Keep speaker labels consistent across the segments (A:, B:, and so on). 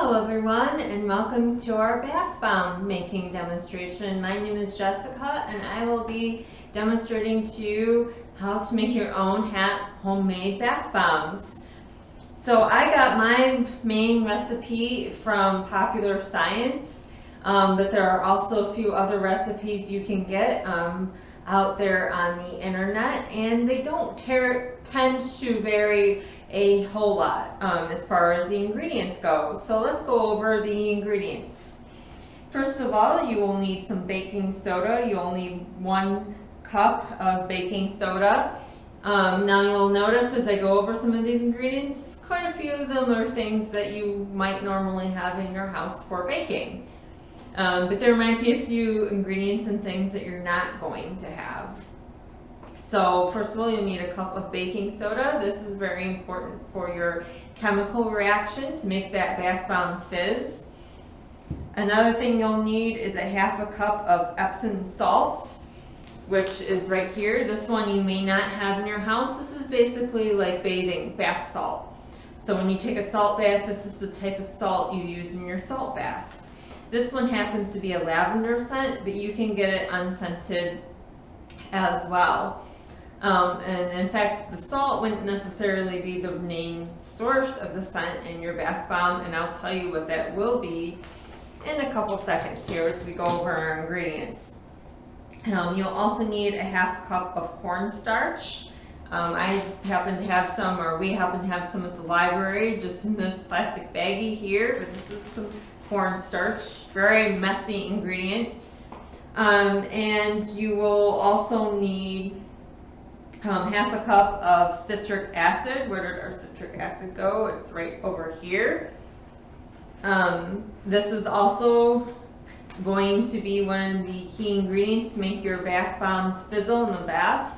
A: Hello everyone, and welcome to our bath bomb making demonstration. My name is Jessica and I will be demonstrating to you how to make your own homemade bath bombs. So I got my main recipe from Popular Science, but there are also a few other recipes you can get out there on the internet, and they don't tend to vary a whole lot as far as the ingredients go. So let's go over the ingredients. First of all, you will need some baking soda. You'll need 1 cup of baking soda. Now you'll notice as I go over some of these ingredients, quite a few of them are things that you might normally have in your house for baking. But there might be a few ingredients and things that you're not going to have. So first of all, you'll need a cup of baking soda. This is very important for your chemical reaction to make that bath bomb fizz. Another thing you'll need is a 1/2 cup of Epsom salt, which is right here. This one you may not have in your house. This is basically like bath salt. So when you take a salt bath, this is the type of salt you use in your salt bath. This one happens to be a lavender scent, but you can get it unscented as well. And in fact, the salt wouldn't necessarily be the main source of the scent in your bath bomb, and I'll tell you what that will be in a couple seconds here as we go over our ingredients. You'll also need a 1/2 cup of cornstarch. I happen to have some, or we happen to have some at the library, just in this plastic baggie here, but this is some cornstarch, very messy ingredient. And you will also need 1/2 cup of citric acid. Where did our citric acid go? It's right over here. This is also going to be one of the key ingredients to make your bath bombs fizzle in the bath,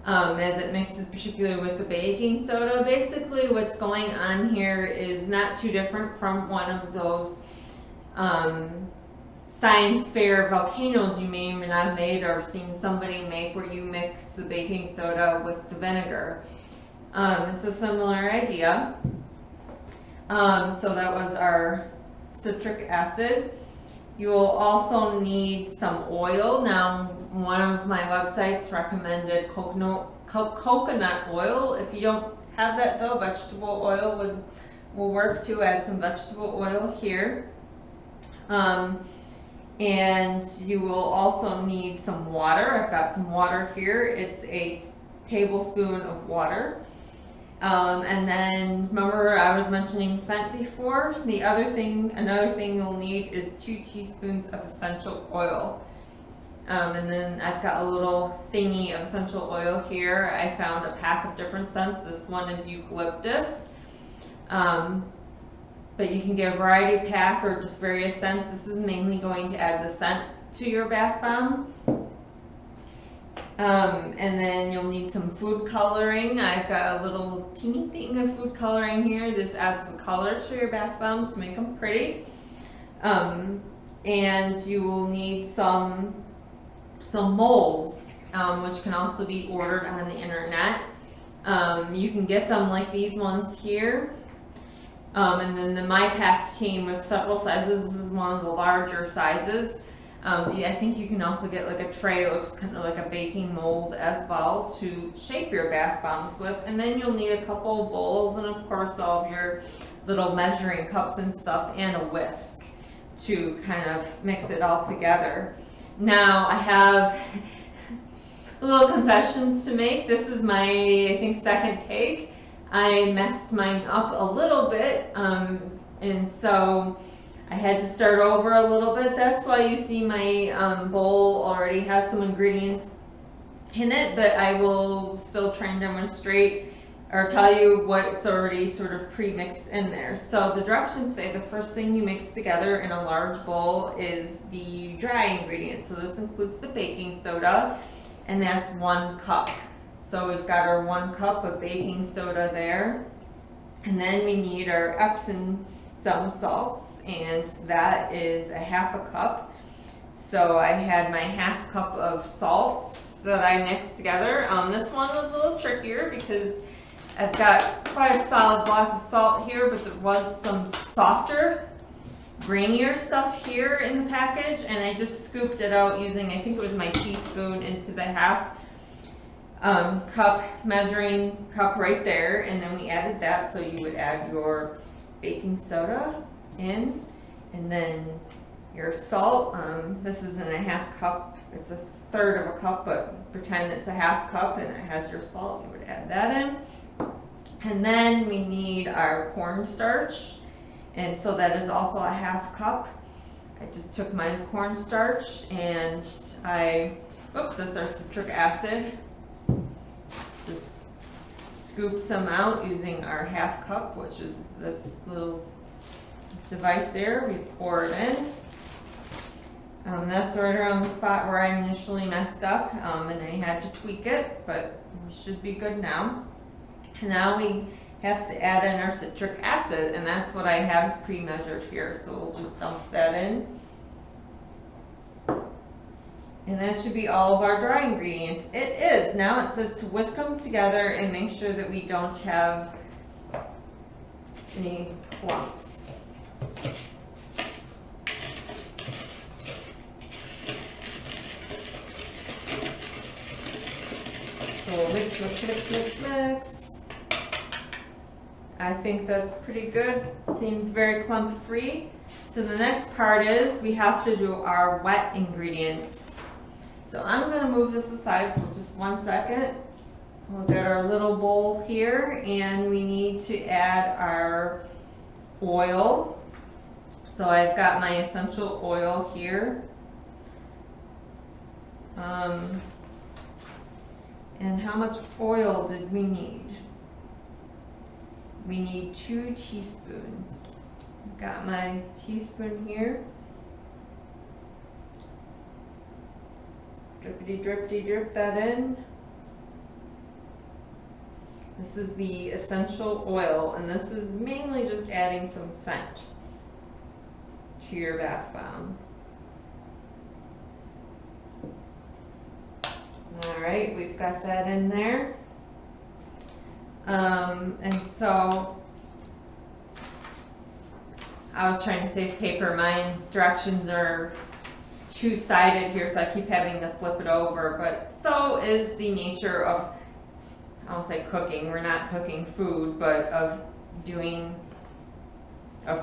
A: as it mixes particularly with the baking soda. Basically what's going on here is not too different from one of those science fair volcanoes you may or may not have made or seen somebody make, where you mix the baking soda with the vinegar. It's a similar idea. So that was our citric acid. You will also need some oil. Now, one of my websites recommended coconut oil. If you don't have that though, vegetable oil will work too. I have some vegetable oil here. And you will also need some water. I've got some water here. It's a tablespoon of water. And then remember I was mentioning scent before. Another thing you'll need is 2 teaspoons of essential oil. And then I've got a little thingy of essential oil here. I found a pack of different scents. This one is eucalyptus. But you can get a variety pack or just various scents. This is mainly going to add the scent to your bath bomb. And then you'll need some food coloring. I've got a little teeny thing of food coloring here. This adds the color to your bath bomb to make them pretty. And you will need some molds, which can also be ordered on the internet. You can get them like these ones here. And then my pack came with several sizes. This is one of the larger sizes. I think you can also get like a tray that looks kind of like a baking mold as well to shape your bath bombs with. And then you'll need a couple of bowls and of course all of your little measuring cups and stuff, and a whisk to kind of mix it all together. Now I have a little confession to make. This is my, I think, second take. I messed mine up a little bit, and so I had to start over a little bit. That's why you see my bowl already has some ingredients in it, but I will still try and demonstrate or tell you what's already sort of pre-mixed in there. So the directions say the first thing you mix together in a large bowl is the dry ingredients. So this includes the baking soda, and that's 1 cup. So we've got our 1 cup of baking soda there. And then we need our Epsom salts, and that is a 1/2 cup. So I had my 1/2 cup of salt that I mixed together. This one was a little trickier because I've got quite a solid block of salt here, but there was some softer grainier stuff here in the package, and I just scooped it out using, I think it was my teaspoon, into the half cup measuring cup right there, and then we added that. So you would add your baking soda in, and then your salt. This isn't a half cup, it's a third of a cup, but pretend it's a half cup and it has your salt. You would add that in. And then we need our cornstarch, and so that is also a half cup. I just took my cornstarch and that's our citric acid. Just scoop some out using our half cup, which is this little device there. We pour it in. That's right around the spot where I initially messed up, and I had to tweak it, but we should be good now. And now we have to add in our citric acid, and that's what I have pre-measured here. So we'll just dump that in. And that should be all of our dry ingredients. It is. Now it says to whisk them together and make sure that we don't have any clumps. So mix, mix, mix, mix, mix. I think that's pretty good. Seems very clump free. So the next part is we have to do our wet ingredients. So I'm going to move this aside for just 1 second. We'll get our little bowl here, and we need to add our oil. So I've got my essential oil here. And how much oil did we need? We need 2 teaspoons. I've got my teaspoon here. Drippity drippity drip that in. This is the essential oil, and this is mainly just adding some scent to your bath bomb. All right, we've got that in there. And so I was trying to save paper. My directions are two-sided here, so I keep having to flip it over, but so is the nature of, I won't say cooking, we're not cooking food, but of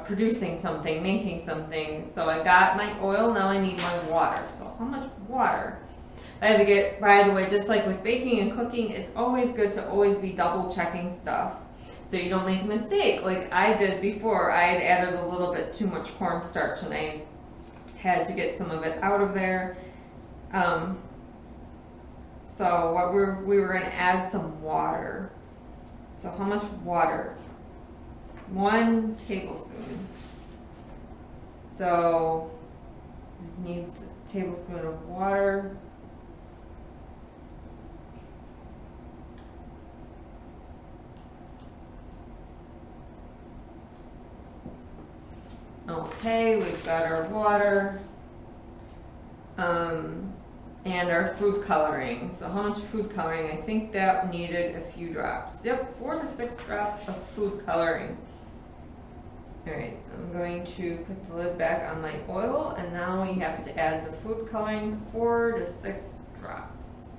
A: producing something, making something. So I got my oil, now I need my water. So how much water? I had to get, by the way, just like with baking and cooking, it's always good to always be double checking stuff so you don't make a mistake. Like I did before, I had added a little bit too much cornstarch and I had to get some of it out of there. So what we were going to add some water. So how much water? 1 tablespoon. So this needs a tablespoon of water. Okay, we've got our water, and our food coloring. So how much food coloring? I think that needed a few drops. Yep, 4 to 6 drops of food coloring. All right, I'm going to put the lid back on my oil, and now we have to add the food coloring, 4 to 6 drops.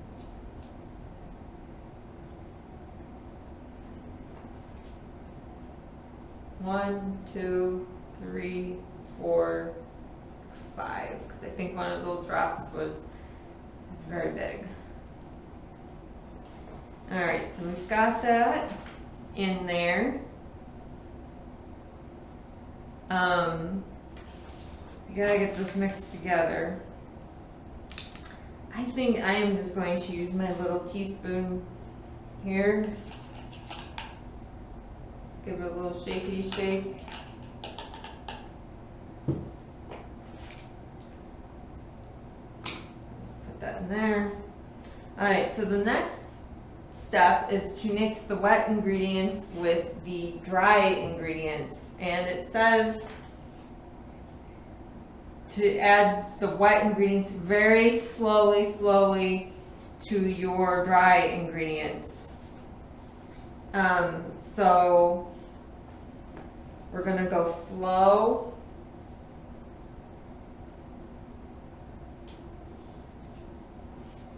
A: One, 2, 3, 4, 5, because I think one of those drops was very big. All right, so we've got that in there. We gotta get this mixed together. I think I am just going to use my little teaspoon here. Give it a little shakey shake. That in there. All right, so the next step is to mix the wet ingredients with the dry ingredients, and it says to add the wet ingredients very slowly to your dry ingredients. So we're gonna go slow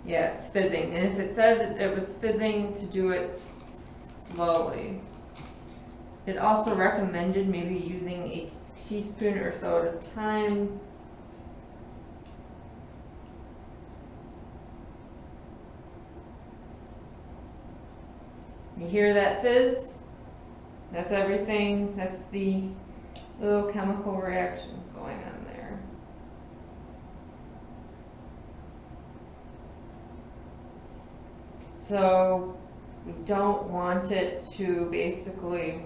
A: Yeah, it's fizzing. And if it said it was fizzing, to do it slowly. It also recommended maybe using a teaspoon or so at a time. You hear that fizz? That's everything. That's the little chemical reactions going on there. So we don't want it to basically,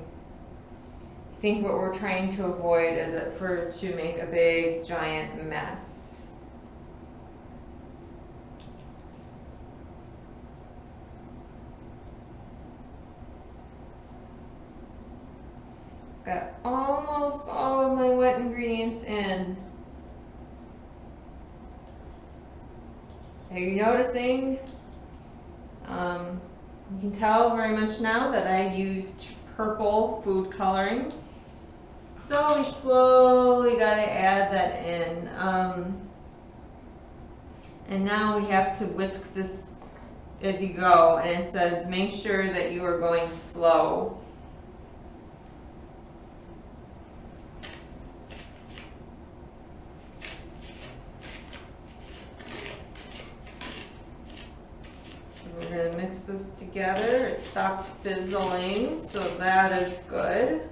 A: I think what we're trying to avoid is for it to make a big giant mess. Got almost all of my wet ingredients in. Are you noticing? You can tell very much now that I used purple food coloring. So we slowly got to add that in. And now we have to whisk this as you go. And it says make sure that you are going slow. We're going to mix this together. It stopped fizzling, so that is good.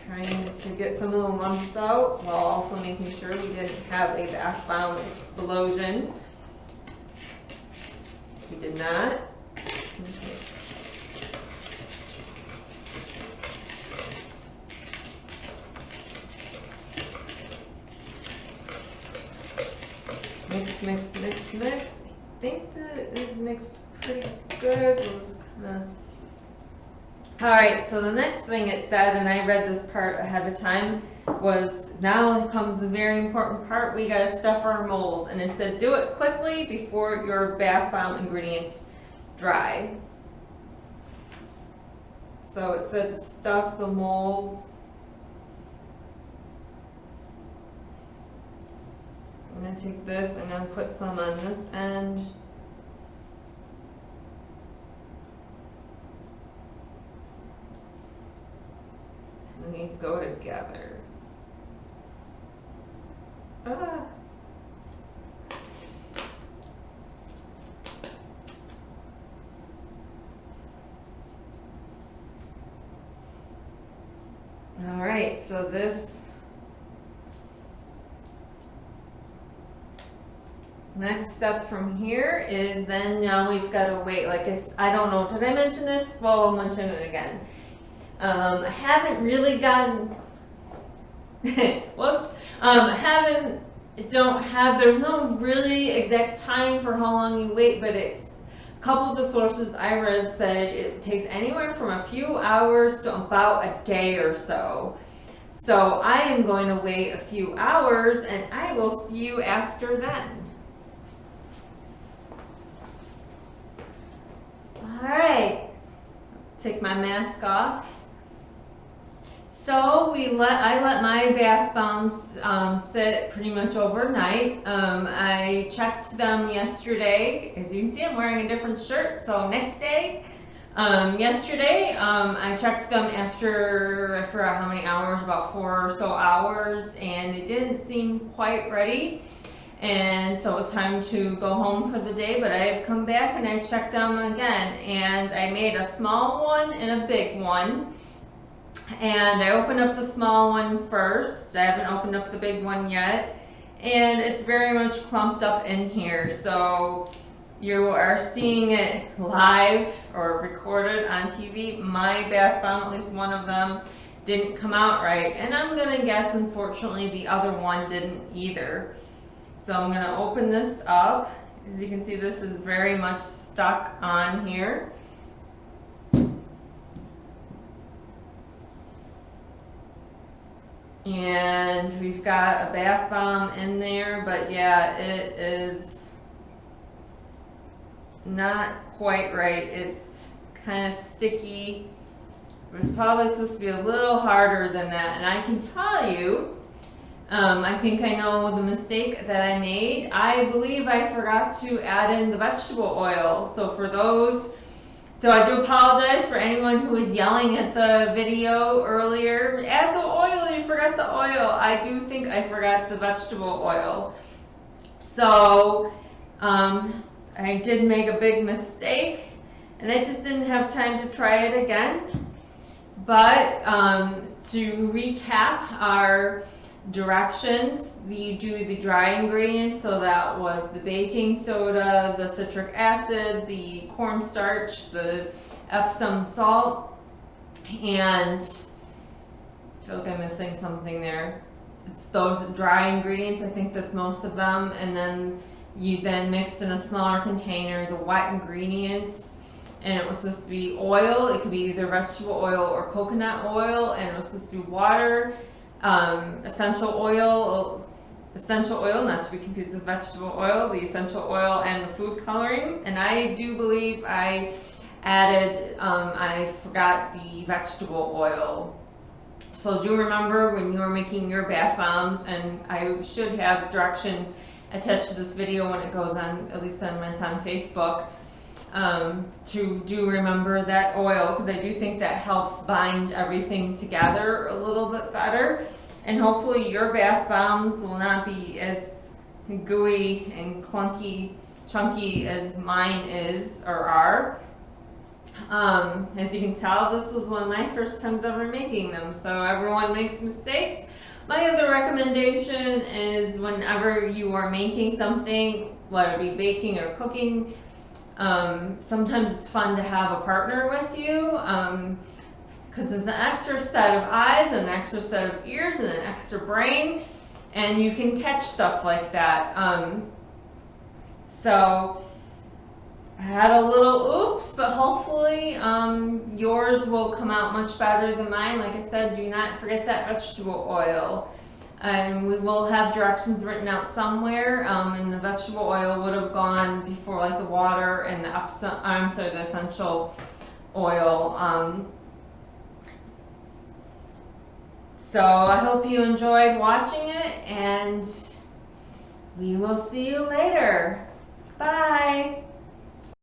A: Trying to get some of the lumps out while also making sure we didn't have a bath bomb explosion. We did not. Okay. Mix, mix, mix, mix. I think that is mixed pretty good. We'll just kinda... Alright, so the next thing it said, and I read this part ahead of time, was now comes the very important part. We gotta stuff our molds. And it said do it quickly before your bath bomb ingredients dry. So it said to stuff the molds. I'm going to take this and then put some on this end. And these go together. Ah. All right, so this next step from here is then now we've got to wait. Like I don't know, did I mention this? Well, I'll mention it again. I haven't really gotten, whoops, there's no really exact time for how long you wait, but it's a couple of the sources I read said it takes anywhere from a few hours to about a day or so. So I am going to wait a few hours and I will see you after then. All right, take my mask off. So I let my bath bombs sit pretty much overnight. I checked them yesterday. As you can see, I'm wearing a different shirt. So next day, yesterday, I checked them after, I forgot how many hours, about 4 or so hours, and they didn't seem quite ready. And so it was time to go home for the day, but I have come back and I checked them again. And I made a small one and a big one. And I opened up the small one first. I haven't opened up the big one yet. And it's very much clumped up in here. So you are seeing it live or recorded on TV. My bath bomb, at least one of them, didn't come out right. And I'm going to guess, unfortunately, the other one didn't either. So I'm going to open this up. As you can see, this is very much stuck on here. And we've got a bath bomb in there, but yeah, it is not quite right. It's kind of sticky. It was probably supposed to be a little harder than that. And I can tell you I think I know the mistake that I made. I believe I forgot to add in the vegetable oil. So I do apologize for anyone who was yelling at the video earlier. Add the oil, you forgot the oil. I do think I forgot the vegetable oil. So I did make a big mistake, and I just didn't have time to try it again. But to recap our directions, you do the dry ingredients, so that was the baking soda, the citric acid, the cornstarch, the Epsom salt, and I feel like I'm missing something there. It's those dry ingredients, I think that's most of them, and then you then mixed in a smaller container the wet ingredients, and it was supposed to be oil. It could be either vegetable oil or coconut oil, and it was supposed to be water, essential oil, not to be confused with vegetable oil, the essential oil and the food coloring. And I do believe I added, I forgot the vegetable oil. So do remember when you are making your bath bombs, and I should have directions attached to this video when it goes on, at least when it's on Facebook, to do remember that oil, because I do think that helps bind everything together a little bit better. And hopefully your bath bombs will not be as gooey and chunky as mine is or are. As you can tell, this was one of my first times ever making them, so everyone makes mistakes. My other recommendation is whenever you are making something, whether it be baking or cooking, sometimes it's fun to have a partner with you, because there's an extra set of eyes and an extra set of ears and an extra brain, and you can catch stuff like that. So I had a little oops, but hopefully yours will come out much better than mine. Like I said, do not forget that vegetable oil. And we will have directions written out somewhere, and the vegetable oil would have gone before, like the water and the essential oil. So I hope you enjoyed watching it, and we will see you later. Bye.